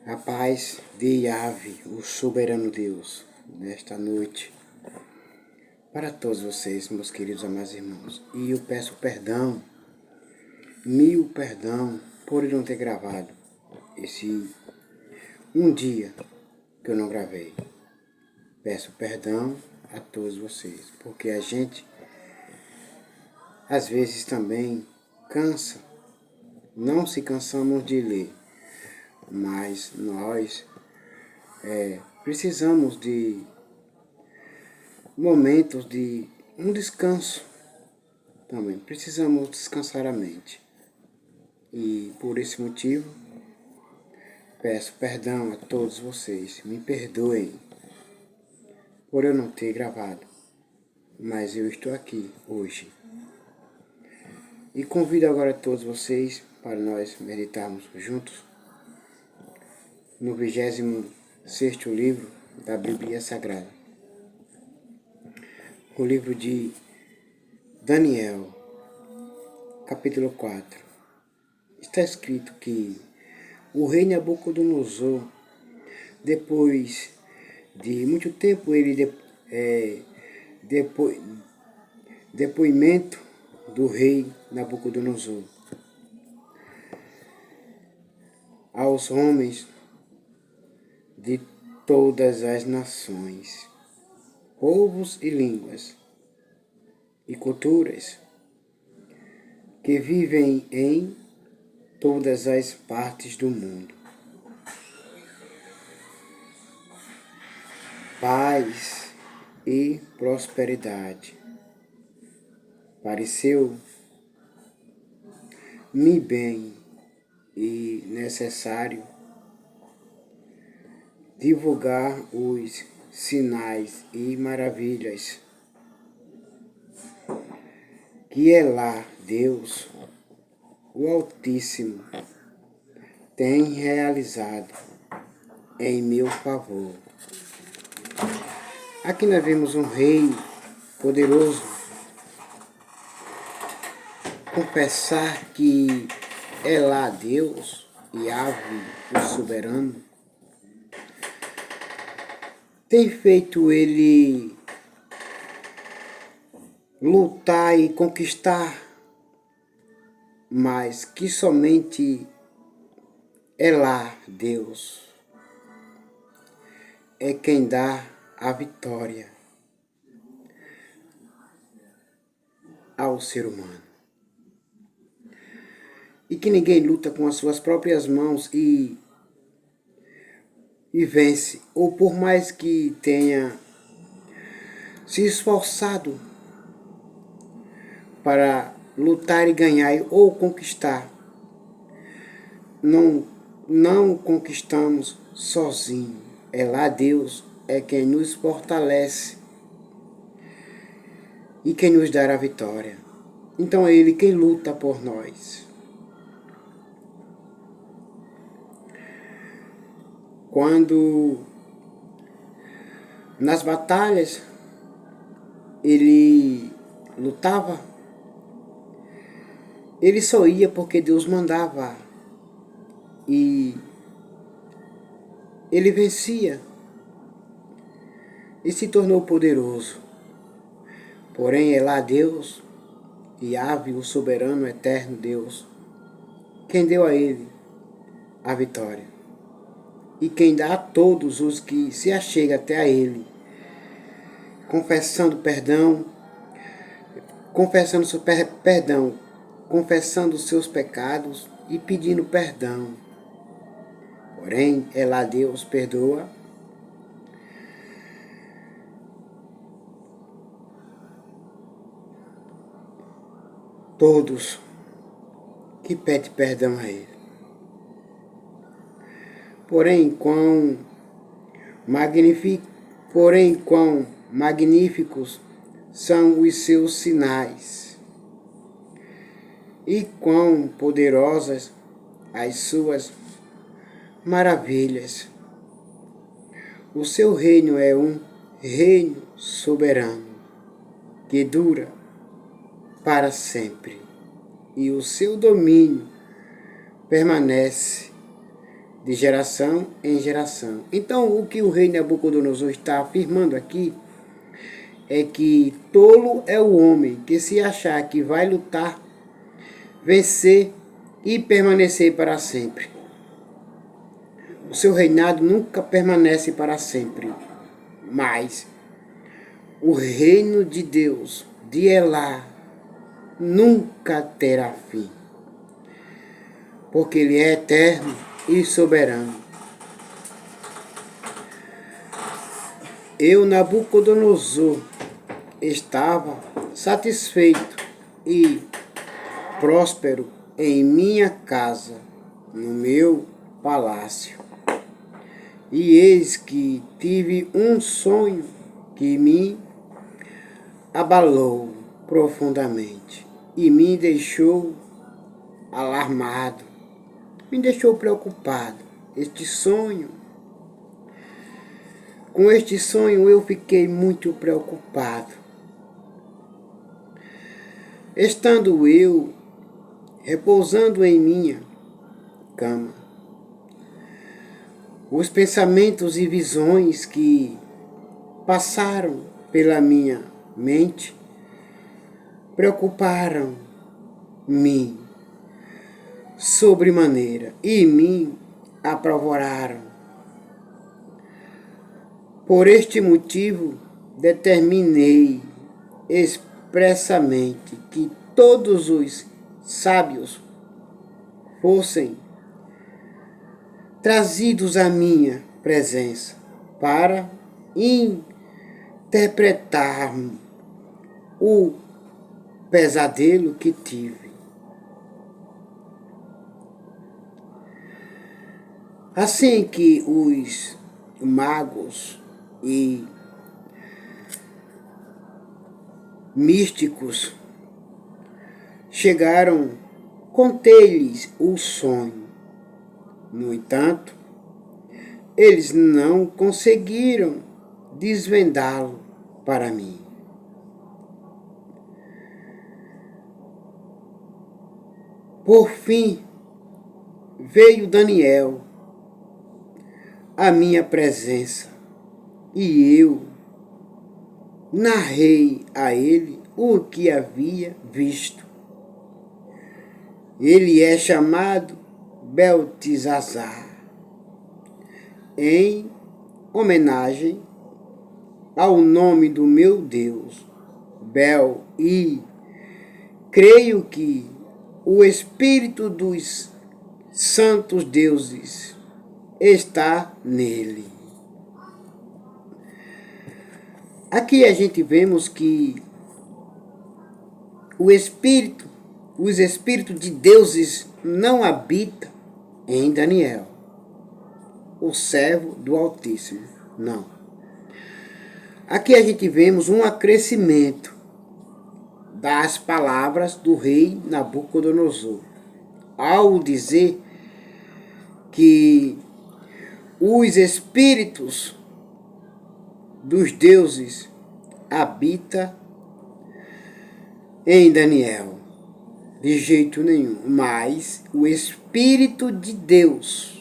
A paz de Yahvé, o soberano Deus, nesta noite, para todos vocês, meus queridos amados irmãos. E eu peço perdão, mil perdão, por eu não ter gravado esse um dia que eu não gravei. Peço perdão a todos vocês, porque a gente, às vezes também, cansa. Não se cansamos de ler, mas nós precisamos de momentos de um descanso também. Precisamos descansar a mente. E por esse motivo, peço perdão a todos vocês. Me perdoem por eu não ter gravado, mas eu estou aqui hoje. E convido agora todos vocês para nós meditarmos juntos no 26º livro da Bíblia Sagrada. O livro de Daniel, capítulo 4. Está escrito que o rei Nabucodonosor, depois de muito tempo, depoimento do rei Nabucodonosor aos homens de todas as nações, povos e línguas e culturas que vivem em todas as partes do mundo. Paz e prosperidade. Pareceu-me bem e necessário divulgar os sinais e maravilhas que Elá, Deus, o Altíssimo, tem realizado em meu favor. Aqui nós vemos um rei poderoso confessar que Elá, Deus, Yahvé, o soberano, tem feito ele lutar e conquistar, mas que somente Elá, Deus, é quem dá a vitória ao ser humano. E que ninguém luta com as suas próprias mãos e vence, ou por mais que tenha se esforçado para lutar e ganhar ou conquistar, não conquistamos sozinho. É lá Deus é quem nos fortalece e quem nos dá a vitória. Então é Ele quem luta por nós. Quando nas batalhas ele lutava, ele só ia porque Deus mandava. E ele vencia e se tornou poderoso. Porém é lá Deus, Yahvé, o soberano, eterno Deus, quem deu a ele a vitória. E quem dá a todos os que se achegam até a ele, confessando seus pecados e pedindo perdão. Porém, é lá Deus perdoa todos que pedem perdão a Ele. Porém, quão magníficos são os seus sinais e quão poderosas as suas maravilhas. O seu reino é um reino soberano que dura para sempre, e o seu domínio permanece de geração em geração. Então, o que o rei Nabucodonosor está afirmando aqui é que tolo é o homem que se achar que vai lutar, vencer e permanecer para sempre. O seu reinado nunca permanece para sempre, mas o reino de Deus, de Elá, nunca terá fim, porque ele é eterno e soberano. Eu, Nabucodonosor, estava satisfeito e próspero em minha casa, no meu palácio. E eis que tive um sonho que me abalou profundamente e me deixou alarmado, me deixou preocupado. Com este sonho eu fiquei muito preocupado. Estando eu repousando em minha cama, os pensamentos e visões que passaram pela minha mente preocuparam-me sobremaneira e me apavoraram. Por este motivo, determinei expressamente que todos os sábios fossem trazidos à minha presença para interpretar o pesadelo que tive. Assim que os magos e místicos chegaram, contei-lhes o sonho. No entanto, eles não conseguiram desvendá-lo para mim. Por fim, veio Daniel à minha presença e eu narrei a ele o que havia visto. Ele é chamado Beltesazar, em homenagem ao nome do meu Deus, Bel, e creio que o Espírito dos santos deuses está nele. Aqui a gente vemos que os espíritos de deuses não habitam em Daniel, o servo do Altíssimo. Não. Aqui a gente vemos um acrescimento das palavras do rei Nabucodonosor, ao dizer que os espíritos dos deuses habitam em Daniel. De jeito nenhum. Mas o Espírito de Deus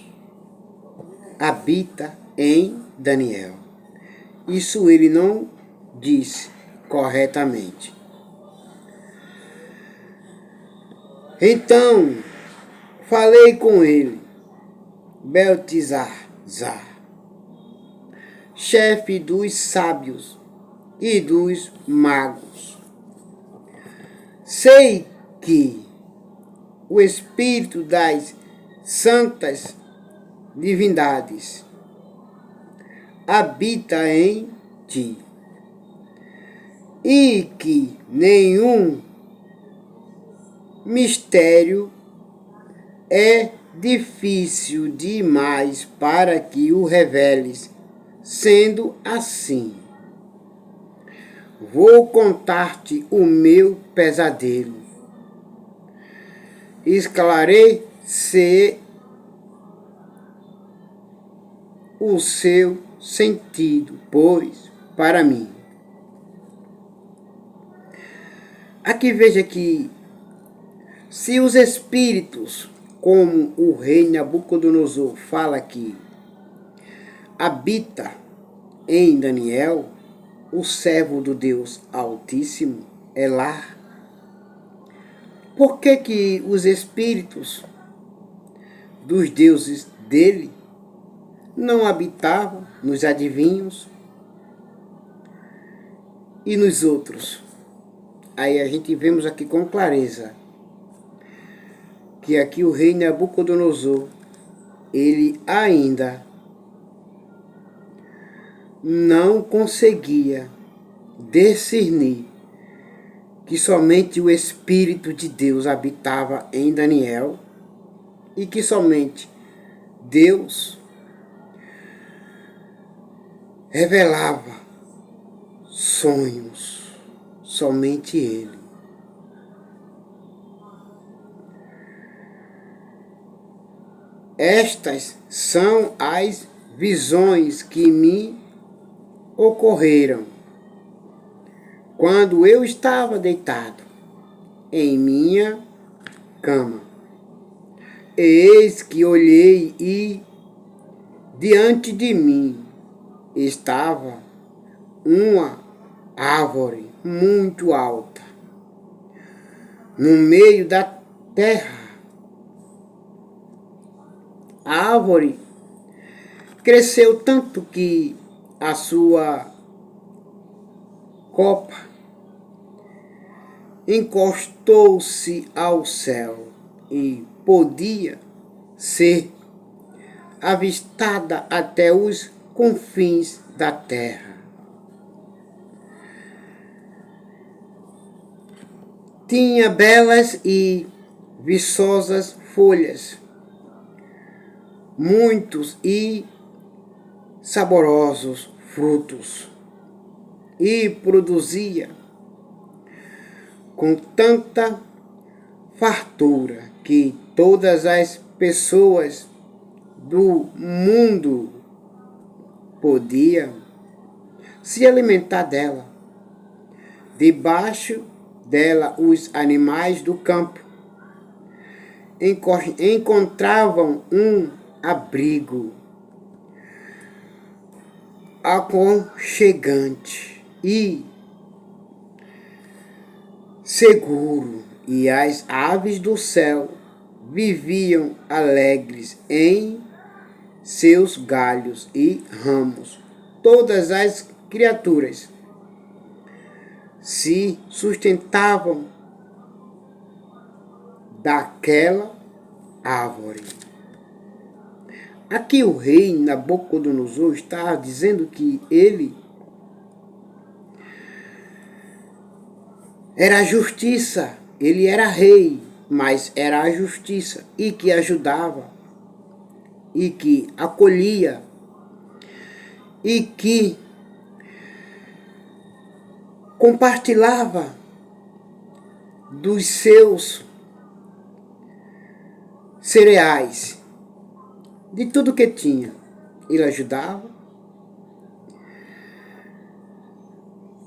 habita em Daniel. Isso ele não disse corretamente. Então, falei com ele, Beltesazar, chefe dos sábios e dos magos. Sei que o Espírito das santas divindades habita em ti e que nenhum mistério é difícil demais para que o reveles. Sendo assim, vou contar-te o meu pesadelo. Esclarecer o seu sentido, pois, para mim. Aqui veja que se os espíritos como o rei Nabucodonosor fala que habita em Daniel, o servo do Deus Altíssimo, é lá. Por que que os espíritos dos deuses dele não habitavam nos adivinhos e nos outros? Aí a gente vemos aqui com clareza que aqui o rei Nabucodonosor, ele ainda não conseguia discernir que somente o Espírito de Deus habitava em Daniel e que somente Deus revelava sonhos, somente Ele. Estas são as visões que me ocorreram quando eu estava deitado em minha cama. Eis que olhei e diante de mim estava uma árvore muito alta no meio da terra. A árvore cresceu tanto que a sua copa encostou-se ao céu e podia ser avistada até os confins da terra. Tinha belas e viçosas folhas, muitos e saborosos frutos, e produzia com tanta fartura que todas as pessoas do mundo podiam se alimentar dela. Debaixo dela, os animais do campo encontravam um abrigo aconchegante e seguro, e as aves do céu viviam alegres em seus galhos e ramos. Todas as criaturas se sustentavam daquela árvore. Aqui o rei Nabucodonosor está dizendo que ele era a justiça, ele era rei, mas era a justiça, e que ajudava, e que acolhia, e que compartilhava dos seus cereais, de tudo que tinha. Ele ajudava,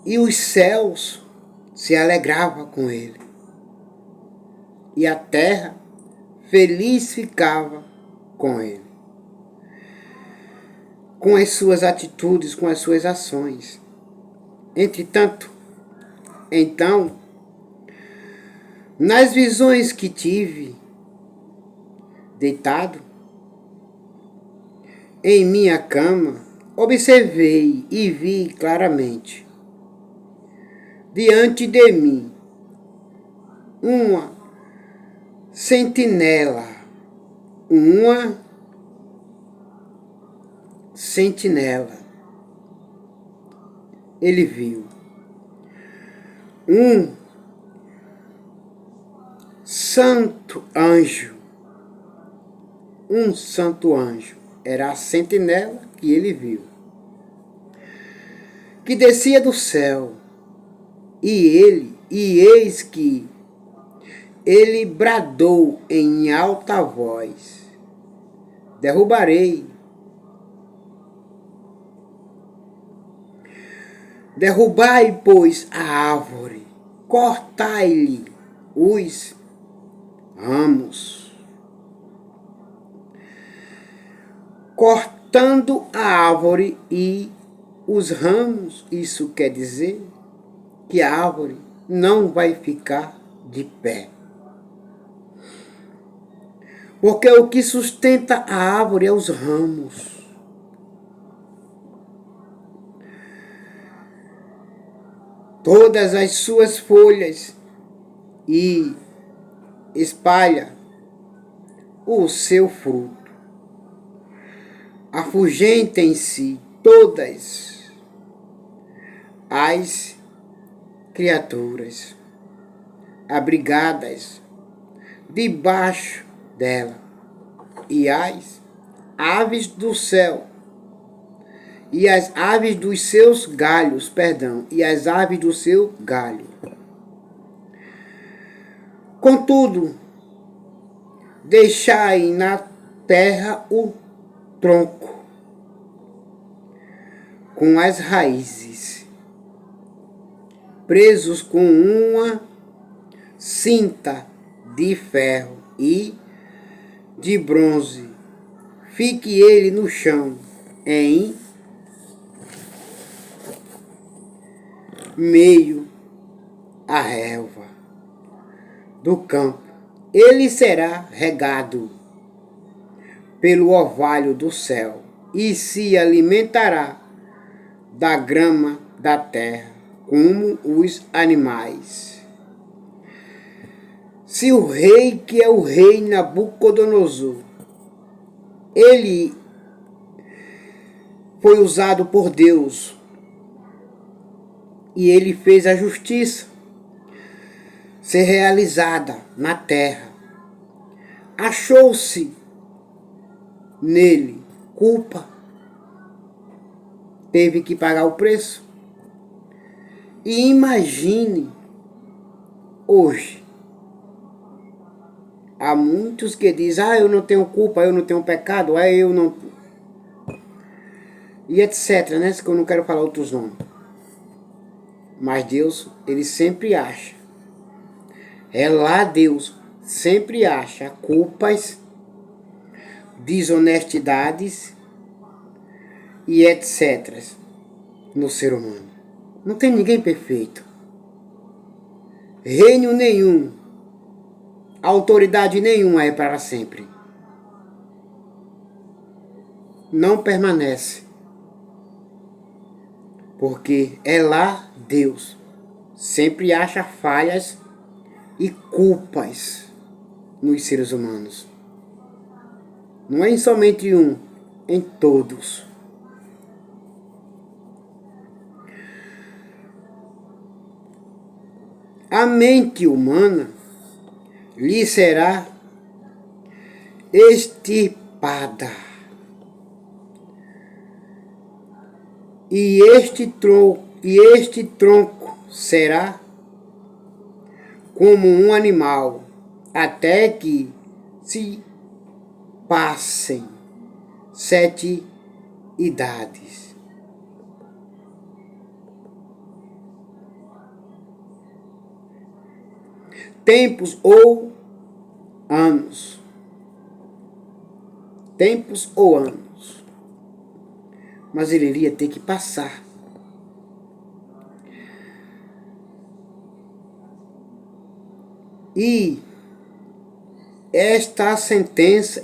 e os céus se alegravam com ele, e a terra feliz ficava com ele, com as suas atitudes, com as suas ações. Entretanto, então, nas visões que tive, deitado em minha cama, observei e vi claramente diante de mim uma sentinela, ele viu um santo anjo, era a sentinela que ele viu, que descia do céu, e eis que ele bradou em alta voz: derrubai, pois, a árvore, cortai-lhe os ramos, cortando a árvore e os ramos. Isso quer dizer que a árvore não vai ficar de pé. Porque o que sustenta a árvore é os ramos. Todas as suas folhas e espalha o seu fruto. Afugentem-se todas as criaturas abrigadas debaixo dela, e as aves do céu, e as aves dos seus galhos, e as aves do seu galho. Contudo, deixai na terra o tronco, com as raízes, presos com uma cinta de ferro e de bronze. Fique ele no chão, em meio à relva do campo. Ele será regado pelo orvalho do céu e se alimentará da grama da terra, como os animais. Se o rei, que é o rei Nabucodonosor, ele foi usado por Deus e ele fez a justiça ser realizada na terra, achou-se nele culpa, teve que pagar o preço. E imagine hoje, há muitos que dizem, eu não tenho culpa, eu não tenho pecado, eu não... E etc, né? Que eu não quero falar outros nomes. Mas Deus, ele sempre acha. Lá Deus sempre acha culpas, desonestidades e etc. no ser humano. Não tem ninguém perfeito. Reino nenhum, autoridade nenhuma é para sempre. Não permanece. Porque lá Deus sempre acha falhas e culpas nos seres humanos. Não é em somente um, em todos. A mente humana lhe será extirpada. E este tronco será como um animal, até que se passem 7 idades. Tempos ou anos. Tempos ou anos. Mas ele iria ter que passar. E esta sentença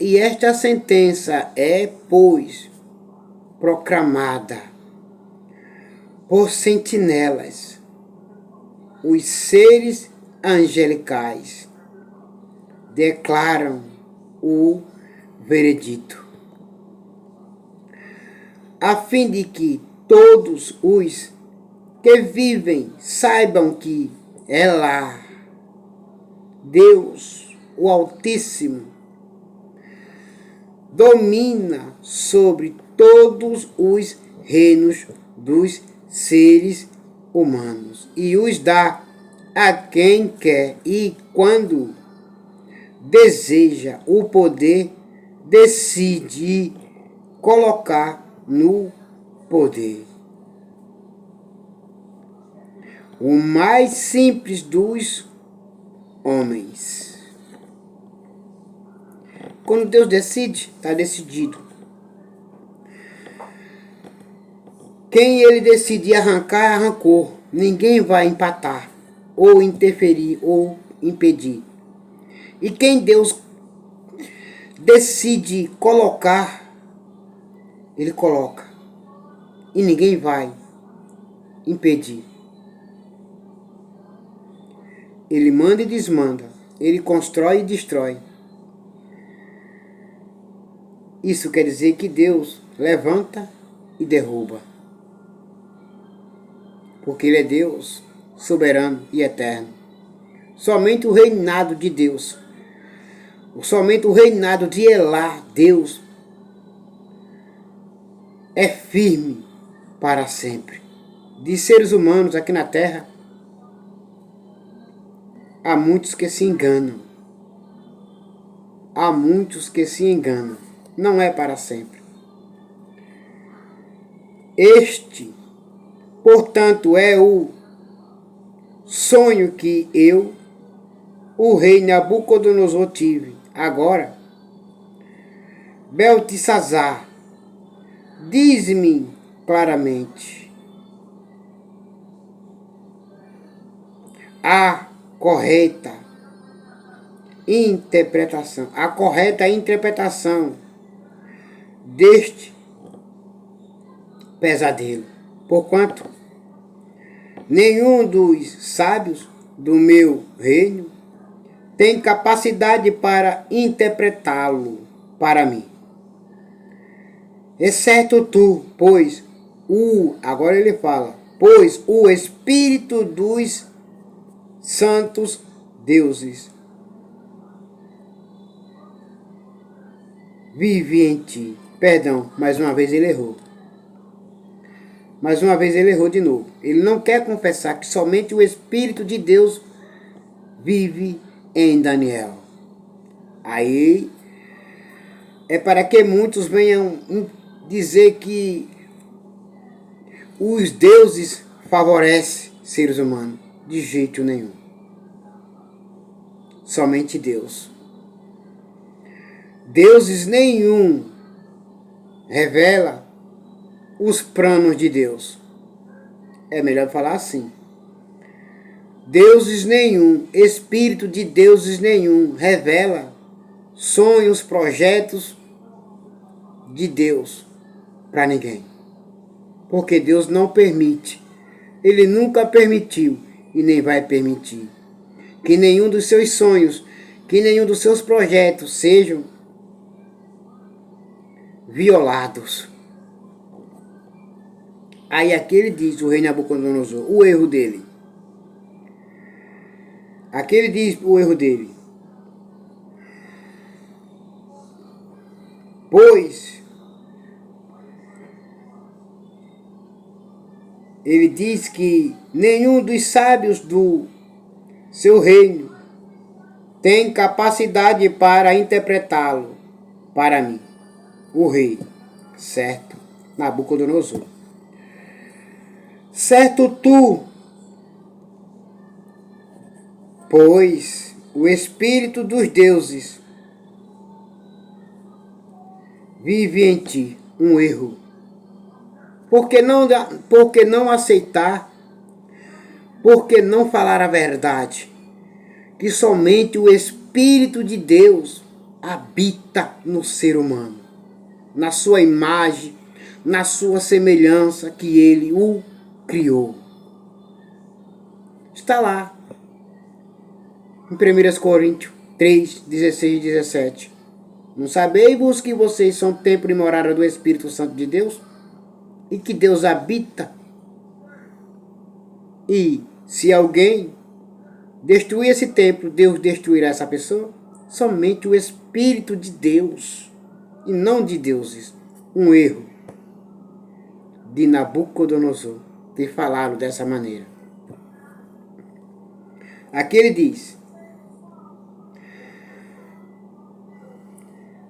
é, pois, proclamada por sentinelas, os seres angelicais declaram o veredito, a fim de que todos os que vivem saibam que é lá Deus, o Altíssimo, domina sobre todos os reinos dos seres humanos e os dá a quem quer e quando deseja. O poder decide colocar no poder. O mais simples dos homens. Quando Deus decide, está decidido. Quem ele decidir arrancar, arrancou. Ninguém vai empatar, ou interferir, ou impedir. E quem Deus decide colocar, ele coloca. E ninguém vai impedir. Ele manda e desmanda. Ele constrói e destrói. Isso quer dizer que Deus levanta e derruba. Porque Ele é Deus, soberano e eterno. Somente o reinado de Deus, somente o reinado de Elá, Deus, é firme para sempre. De seres humanos aqui na terra, há muitos que se enganam. Há muitos que se enganam. Não é para sempre. Este, portanto, é o sonho que eu, o rei Nabucodonosor, tive. Agora, Beltesazar, diz-me claramente a correta interpretação deste pesadelo. Porquanto nenhum dos sábios do meu reino tem capacidade para interpretá-lo para mim. Exceto tu, pois agora ele fala, pois o Espírito dos santos deuses vive em ti. Perdão, mais uma vez ele errou. Mais uma vez ele errou de novo. Ele não quer confessar que somente o Espírito de Deus vive em Daniel. Aí é para que muitos venham dizer que os deuses favorecem seres humanos. De jeito nenhum. Somente Deus. Deuses nenhum revela os planos de Deus. É melhor falar assim. Deuses nenhum, Espírito de deuses nenhum revela sonhos, projetos de Deus para ninguém. Porque Deus não permite. Ele nunca permitiu e nem vai permitir que nenhum dos seus sonhos, que nenhum dos seus projetos sejam violados. Aí aqui ele diz, o rei Nabucodonosor, o erro dele. Aqui ele diz o erro dele. Pois ele diz que nenhum dos sábios do seu reino tem capacidade para interpretá-lo para mim, o rei, certo? Nabucodonosor. Certo tu, pois o Espírito dos deuses vive em ti. Um erro. Por que não aceitar? Por que não falar a verdade? Que somente o Espírito de Deus habita no ser humano, na sua imagem, na sua semelhança, que ele o criou. Está lá, em 1 Coríntios 3, 16 e 17. Não sabeis-vos que vocês são templo e morada do Espírito Santo de Deus? E que Deus habita? E se alguém destruir esse templo, Deus destruirá essa pessoa? Somente o Espírito de Deus, e não de deuses. Um erro de Nabucodonosor ter falado dessa maneira. Aqui ele diz: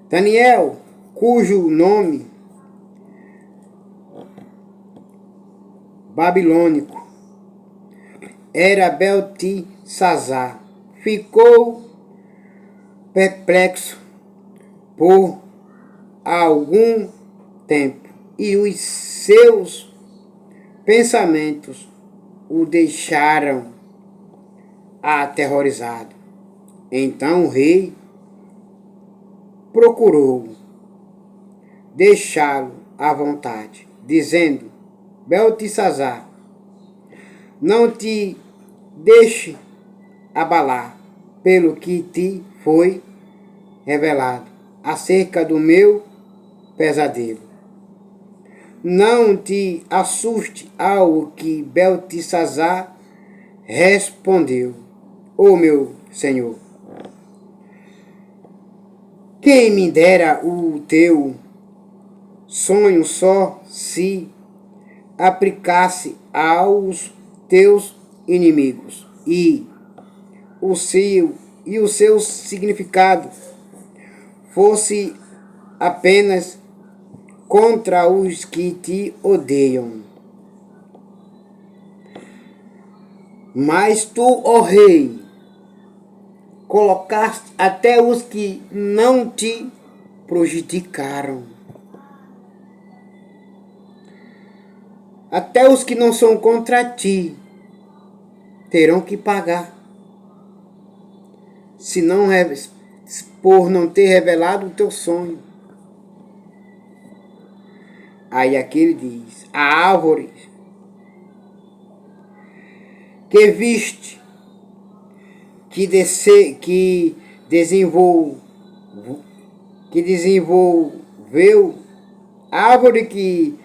Daniel, cujo nome babilônico era Beltesazar, ficou perplexo por algum tempo, e os seus pensamentos o deixaram aterrorizado. Então o rei procurou deixá-lo à vontade, dizendo: Beltesazar, não te deixe abalar pelo que te foi revelado acerca do meu pesadelo. Não te assuste ao que Beltesazar respondeu: Ó meu senhor, quem me dera o teu sonho só se aplicasse aos teus inimigos e o seu significado fosse apenas contra os que te odeiam. Mas tu, ó rei, colocaste até os que não te prejudicaram. Até os que não são contra ti terão que pagar. Se não, por não ter revelado o teu sonho. Aí aqui ele diz: a árvore que viste, que desenvolveu, a árvore que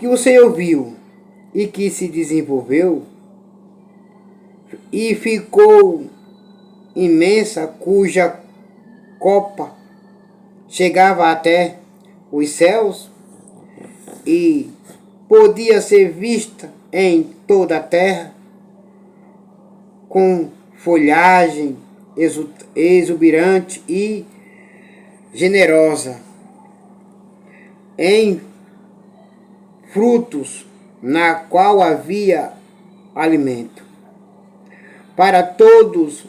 o Senhor viu e que se desenvolveu e ficou imensa, cuja copa chegava até os céus e podia ser vista em toda a terra, com folhagem exuberante e generosa, em frutos na qual havia alimento para todos,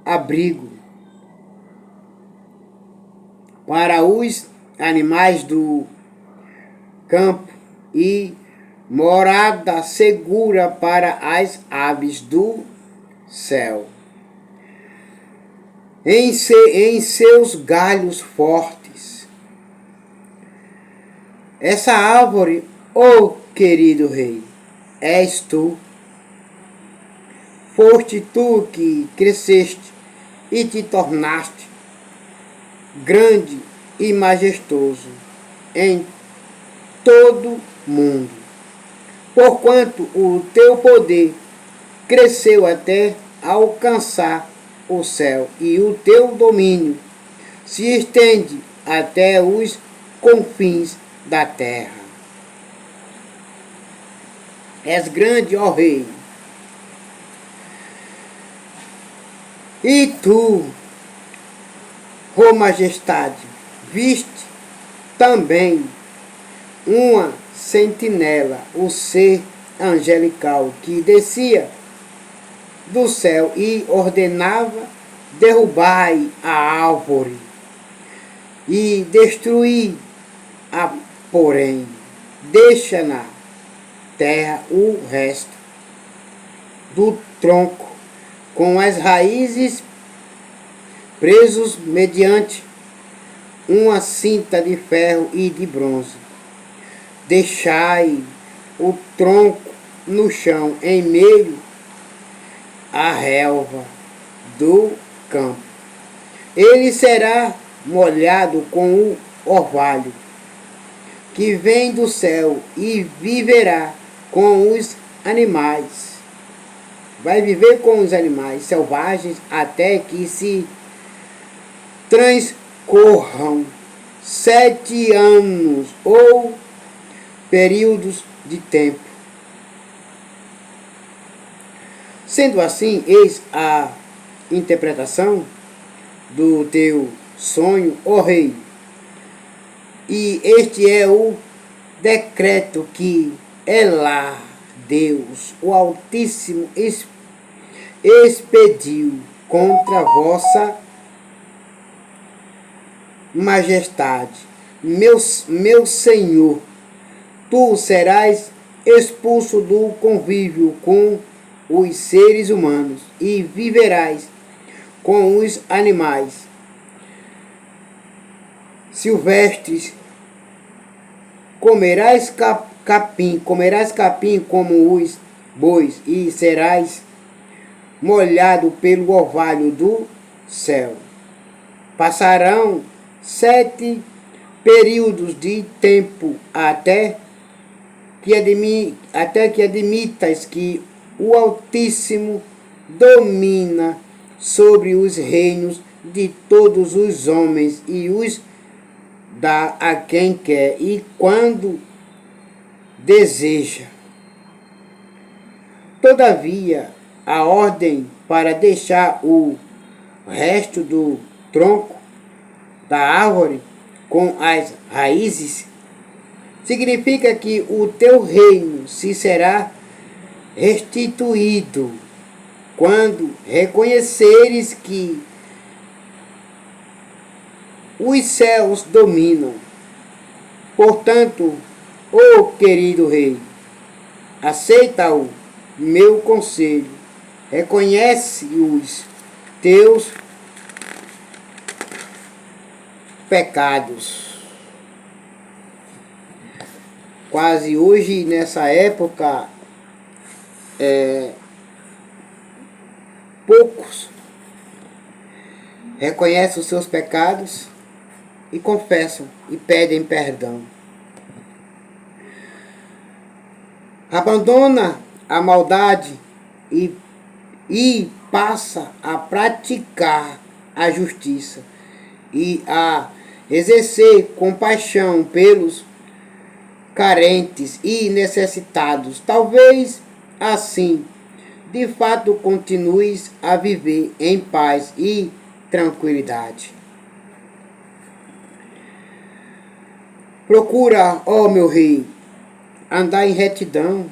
abrigo para os animais do campo e morada segura para as aves do céu. Em seus galhos fortes. Essa árvore, ó querido rei, és tu. Foste tu que cresceste e te tornaste grande e majestoso em todo mundo, porquanto o teu poder cresceu até alcançar o céu, e o teu domínio se estende até os confins da terra. És grande, ó rei, e tu, ó majestade, viste também uma sentinela, o ser angelical, que descia do céu e ordenava: derrubai a árvore e destruí-a, porém deixa na terra o resto do tronco, com as raízes presos mediante uma cinta de ferro e de bronze. Deixai o tronco no chão, em meio à relva do campo. Ele será molhado com o orvalho que vem do céu e viverá com os animais. Vai viver com os animais selvagens até que se transcorram 7 anos ou períodos de tempo. Sendo assim, eis a interpretação do teu sonho, ó rei, e este é o decreto que Elá, Deus, o Altíssimo, expediu contra vossa majestade, meu senhor, tu serás expulso do convívio com os seres humanos e viverás com os animais silvestres. Comerás capim como os bois e serás molhado pelo orvalho do céu. Passarão 7 períodos de tempo até que admitas que o Altíssimo domina sobre os reinos de todos os homens e os dá a quem quer e quando deseja. Todavia, a ordem para deixar o resto do tronco da árvore com as raízes significa que o teu reino se será restituído quando reconheceres que os céus dominam. Portanto, ó querido rei, aceita o meu conselho, reconhece os teus pecados. Quase hoje, nessa época, poucos reconhecem os seus pecados e confessam e pedem perdão. Abandona a maldade e passa a praticar a justiça e a exercer compaixão pelos carentes e necessitados. Talvez assim, de fato, continues a viver em paz e tranquilidade. Procura, ó meu rei, andar em retidão,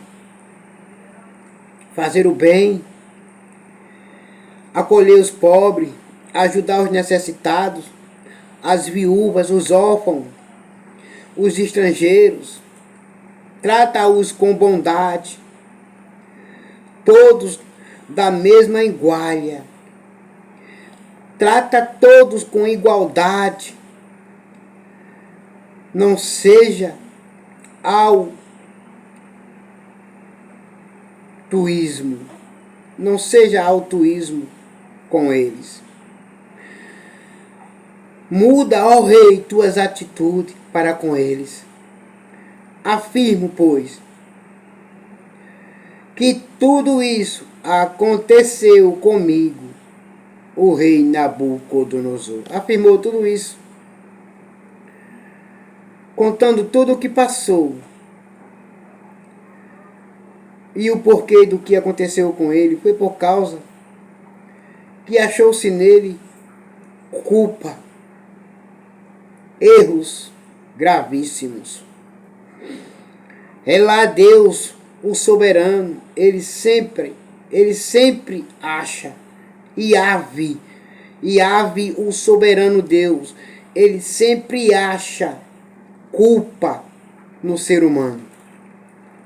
fazer o bem, acolher os pobres, ajudar os necessitados, as viúvas, os órfãos, os estrangeiros. Trata-os com bondade, todos da mesma igualia. Trata todos com igualdade. Não seja altruísmo. Não seja altruísmo com eles. Muda, ó rei, tuas atitudes para com eles. Afirmo, pois, que tudo isso aconteceu comigo, o rei Nabucodonosor. Afirmou tudo isso, contando tudo o que passou e o porquê do que aconteceu com ele. Foi por causa que achou-se nele culpa, erros gravíssimos. É lá Deus, o soberano, ele sempre acha. Yahvé, o soberano Deus, ele sempre acha culpa no ser humano.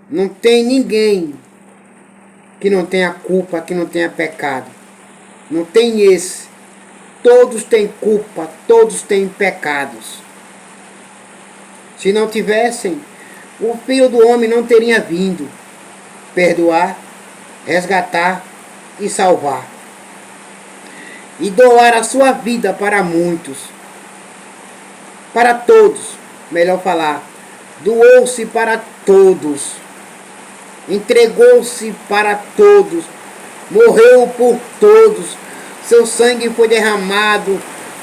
Não tem ninguém que não tenha culpa, que não tenha pecado. Não tem esse. Todos têm culpa, todos têm pecados. Se não tivessem, o Filho do Homem não teria vindo perdoar, resgatar e salvar. E doar a sua vida para muitos. Para todos, melhor falar. Doou-se para todos. Entregou-se para todos. Morreu por todos. Seu sangue foi derramado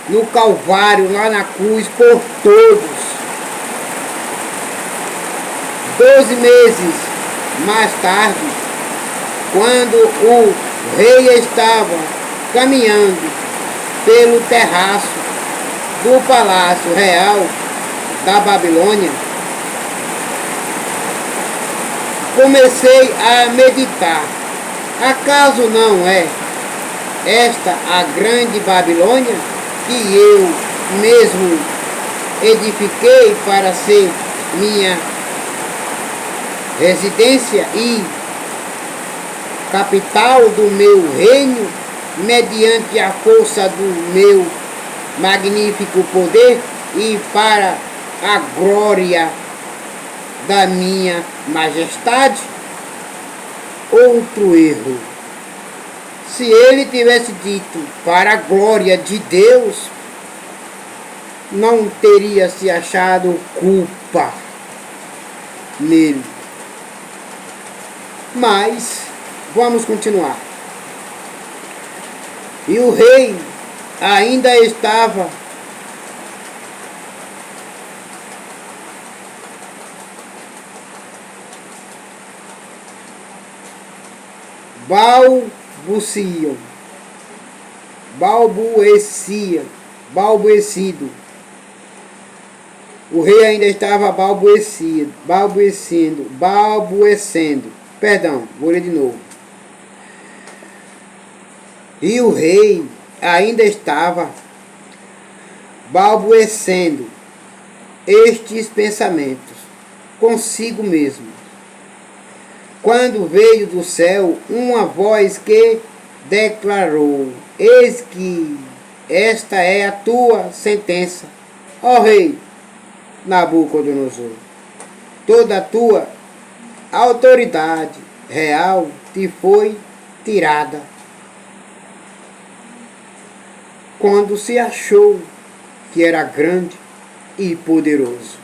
no Calvário, lá na cruz, por todos. 12 meses mais tarde, quando o rei estava caminhando pelo terraço do Palácio Real da Babilônia, comecei a meditar. Acaso não é esta a grande Babilônia que eu mesmo edifiquei para ser minha residência e capital do meu reino, mediante a força do meu magnífico poder e para a glória da minha majestade? Outro erro. Se ele tivesse dito para a glória de Deus, não teria se achado culpa nele. Mas vamos continuar. E o rei ainda estava balbuecido. O rei ainda estava balbuecendo. Perdão, vou ler de novo. E o rei ainda estava balbuecendo estes pensamentos consigo mesmo, quando veio do céu uma voz que declarou: eis que esta é a tua sentença, ó rei Nabucodonosor. Toda a tua autoridade real te foi tirada quando se achou que era grande e poderoso.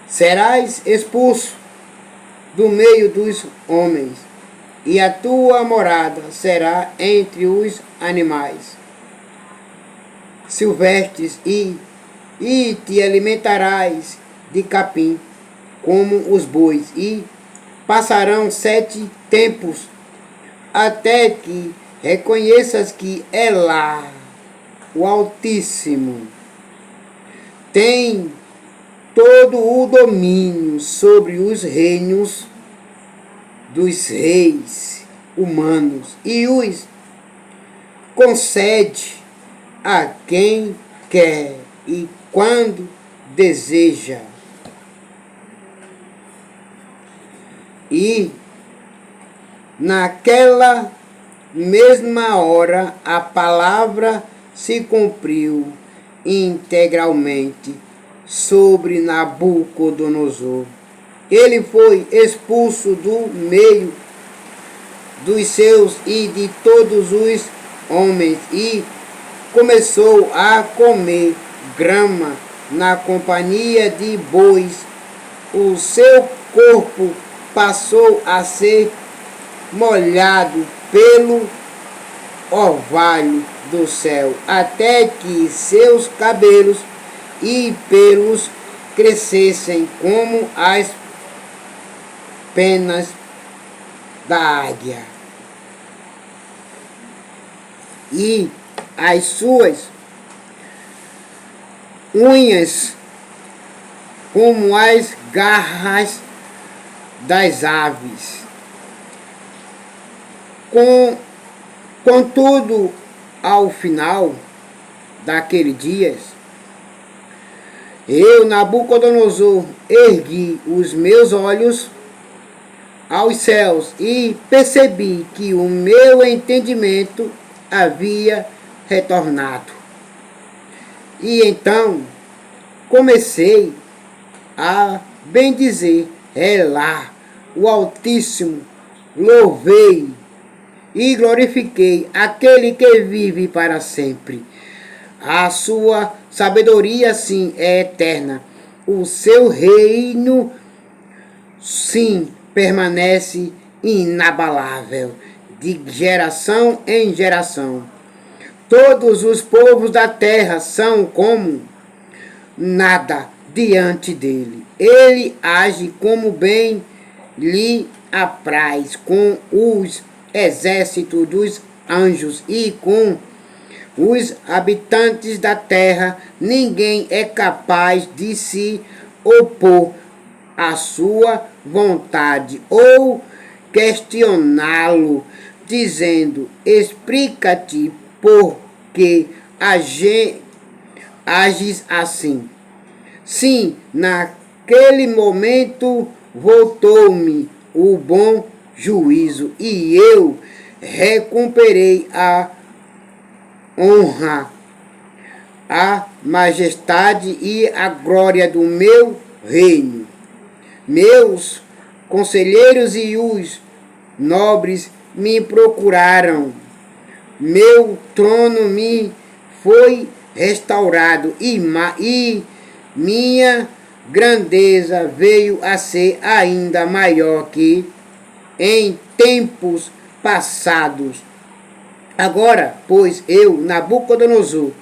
Serás expulso do meio dos homens, e a tua morada será entre os animais silvestres, e te alimentarás de capim como os bois, e passarão 7 tempos até que reconheças que Elá, o Altíssimo, tem todo o domínio sobre os reinos dos reis humanos e os concede a quem quer e quando deseja. E naquela mesma hora a palavra se cumpriu integralmente sobre Nabucodonosor. Ele foi expulso do meio dos seus e de todos os homens e começou a comer grama na companhia de bois. O seu corpo passou a ser molhado pelo orvalho do céu, até que seus cabelos e pelos crescessem como as penas da águia, e as suas unhas como as garras das aves. Contudo, ao final daqueles dias, eu, Nabucodonosor, ergui os meus olhos aos céus e percebi que o meu entendimento havia retornado. E então comecei a bendizer Elá, o Altíssimo, louvei e glorifiquei aquele que vive para sempre. A sua sabedoria, sim, é eterna. O seu reino, sim, permanece inabalável, de geração em geração. Todos os povos da terra são como nada diante dele. Ele age como bem lhe apraz com os exércitos dos anjos e com os habitantes da terra. Ninguém é capaz de se opor à sua vontade ou questioná-lo, dizendo: explica-te por que ages assim. Sim, naquele momento voltou-me o bom juízo e eu recuperei a honra, a majestade e a glória do meu reino. Meus conselheiros e os nobres me procuraram. Meu trono me foi restaurado e minha grandeza veio a ser ainda maior que em tempos passados. Agora, pois, eu, Nabucodonosor,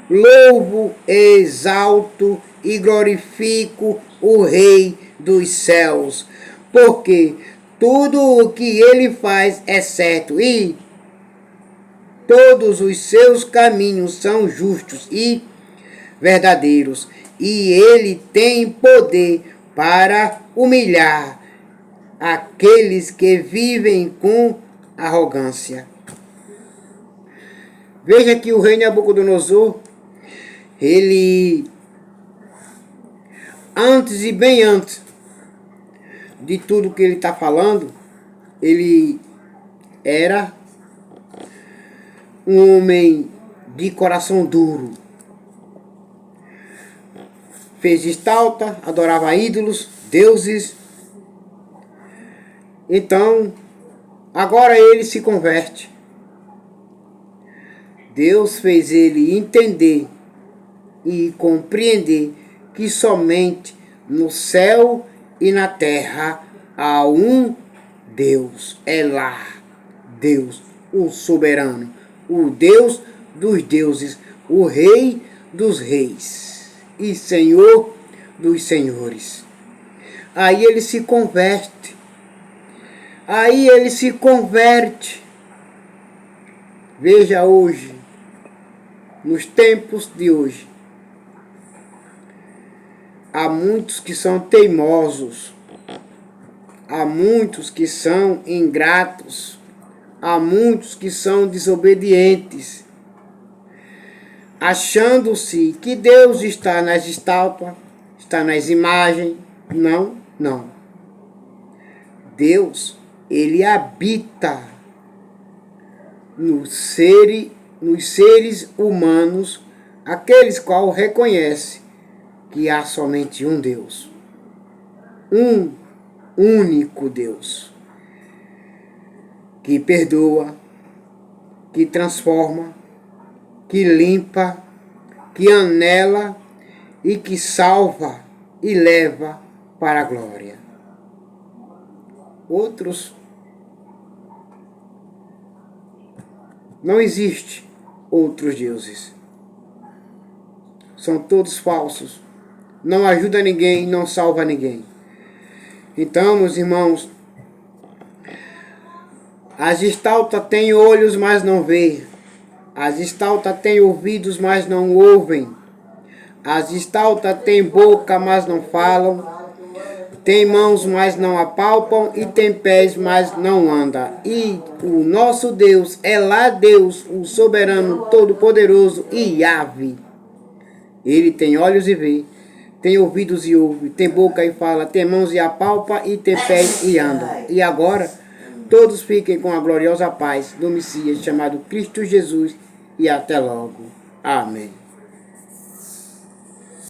louvo, exalto e glorifico o Rei dos céus, porque tudo o que ele faz é certo e todos os seus caminhos são justos e verdadeiros, e ele tem poder para humilhar aqueles que vivem com arrogância. Veja que o rei Nabucodonosor, ele, antes e bem antes de tudo que ele está falando, ele era um homem de coração duro. Fez estátua, adorava ídolos, deuses. Então, agora ele se converte. Deus fez ele entender e compreender que somente no céu e na terra há um Deus. É lá, Deus, o soberano, o Deus dos deuses, o Rei dos reis e Senhor dos senhores. Aí ele se converte. Veja hoje, nos tempos de hoje, há muitos que são teimosos, há muitos que são ingratos, há muitos que são desobedientes, achando-se que Deus está nas estátuas, está nas imagens. Não, não. Deus, ele habita nos seres humanos, aqueles qual reconhecem que há somente um Deus, um único Deus, que perdoa, que transforma, que limpa, que anela e que salva e leva para a glória. Outros, não existe outros deuses. São todos falsos. Não ajuda ninguém, não salva ninguém. Então, meus irmãos, as estátuas têm olhos, mas não vê. As estátuas têm ouvidos, mas não ouvem. As estátuas têm boca, mas não falam. Tem mãos, mas não apalpam. E tem pés, mas não andam. E o nosso Deus é lá Deus, o soberano, todo-poderoso e Yahvé. Ele tem olhos e vê. Tem ouvidos e ouve. Tem boca e fala. Tem mãos e apalpa. E tem pés e anda. E agora, todos fiquem com a gloriosa paz do Messias chamado Cristo Jesus. E até logo. Amém.